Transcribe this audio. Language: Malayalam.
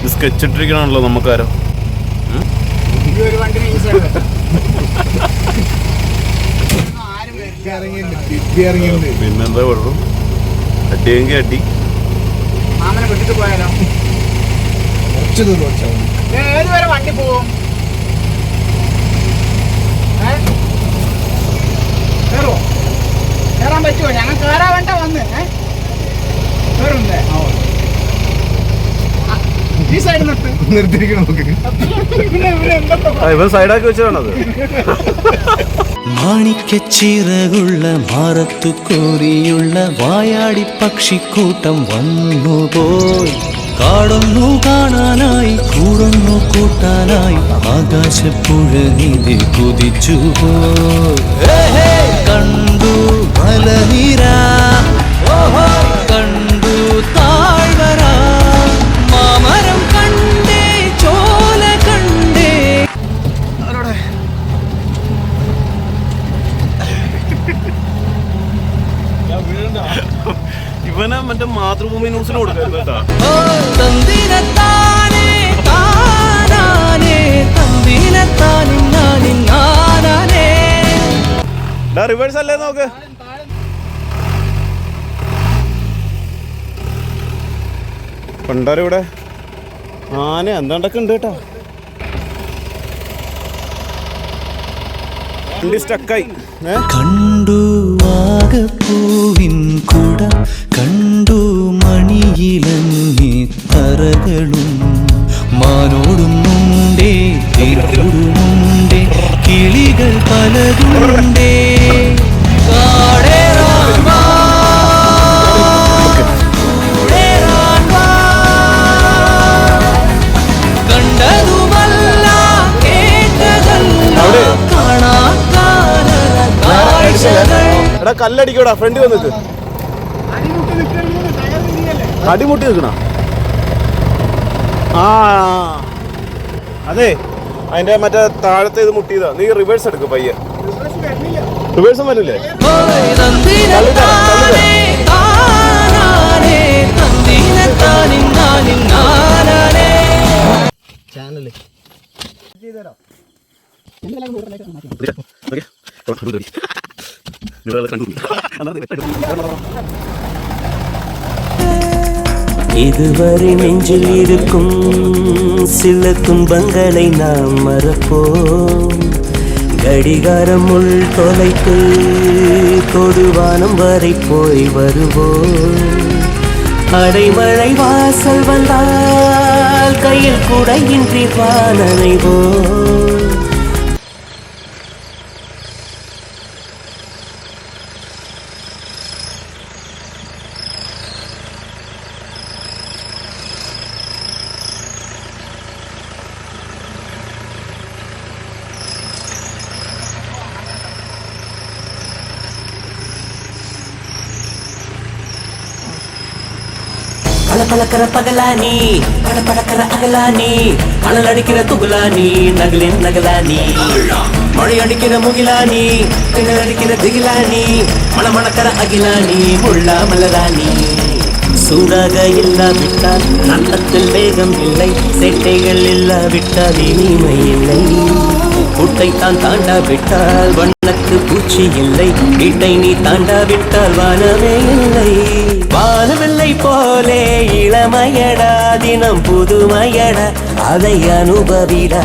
ഇത് സ്കെച്ച് ഇട്ടിരിക്കണല്ലോ നമുക്കാരോ. പിന്നെന്താ കുഴപ്പം? അടിയെങ്കിൽ അടി. മാമനെ വിട്ടിട്ട് പോയാലോ? ഏതുവരെ വണ്ടി പോവും? കയറുവോ? കയറാൻ പറ്റുമോ? ഞങ്ങൾ കയറാൻ വേണ്ട വന്ന് കയറുന്നേ. ഈ സൈഡ് നിർത്തിരിക്കണം. ഇവൻ സൈഡാക്കി വെച്ചതാണത്. മാണിക്കച്ചിറകുള്ള മാറത്തു കോരിയുള്ള വായാടി പക്ഷിക്കൂട്ടം വന്നുപോയി. കാടൊന്നു കാണാനായി കൂടൊന്നു കൂട്ടാനായി ആകാശപ്പുഴനിധി കുതിച്ചുപോയി. കണ്ടു മലനിര, കണ്ടു താഴ്വര, മാമരം കണ്ടേ, ചോല കണ്ടേ. ഇവനെ മറ്റേ മാതൃഭൂമി ന്യൂസിന് കൊടുക്കരുത് കേട്ടാ. റിവേഴ്സ് അല്ലേ നോക്ക്. പണ്ടാരിവിടെ ആന എന്താണ്ടൊക്കെ ഉണ്ട് കേട്ടാ. സ്റ്റക്കായി. കണ്ടു ആകപ്പൂവിൻ കുട, കണ്ടു മണിയിലങ്ങി തറകളും, മാനോടുന്നുണ്ടേ തിരുടുമുണ്ടേ, കിളികൾ പലതുണ്ടേ. എടാ കല്ലടിക്കോടാ, ഫ്രണ്ട് വന്നിട്ട് അടിമുട്ടി നിൽക്കണ. ആ അതെ, അതിന്റെ മറ്റേ താഴത്തെ ഇത് മുട്ടിയതാ. നീ റിവേഴ്സ് എടുക്ക് പയ്യെ. റിവേഴ്സും വരില്ലേ? ചാനല് இதுவரை நெஞ்சில் இருக்கும் சில துன்பங்களை நாம் மறப்போம். கடிகாரம் உள் தொலைத்து தொடுவானம் வரை போய் வருவோம். அடைமழை வாசல் வந்தால் கையில் குடையின்றி வானனைவோம். பழக்கிற பகலானி, படக்கிற அகலானி, மணல் அடிக்கிற துகுலானி, நகலின் நகலானி, மழை அடிக்கிற முகிலானி, திணல் அடிக்கிற திகிலானி, மணக்கிற அகிலானி, முள்ளா மலராணி. சூடாக இல்லாவிட்டால் நன்னத்தில் வேகம் இல்லை, சேட்டைகள் இல்லாவிட்டால் இனிமை இல்லை. கூட்டைத்தான் தாண்டாவிட்டால் வண்ணத்து பூச்சி இல்லை, வீட்டை நீ தாண்டாவிட்டால் வானமே இல்லை. வானவில்லை போலே இளமையடா, தினம் புதுமையடா, அதை அனுபவிடா.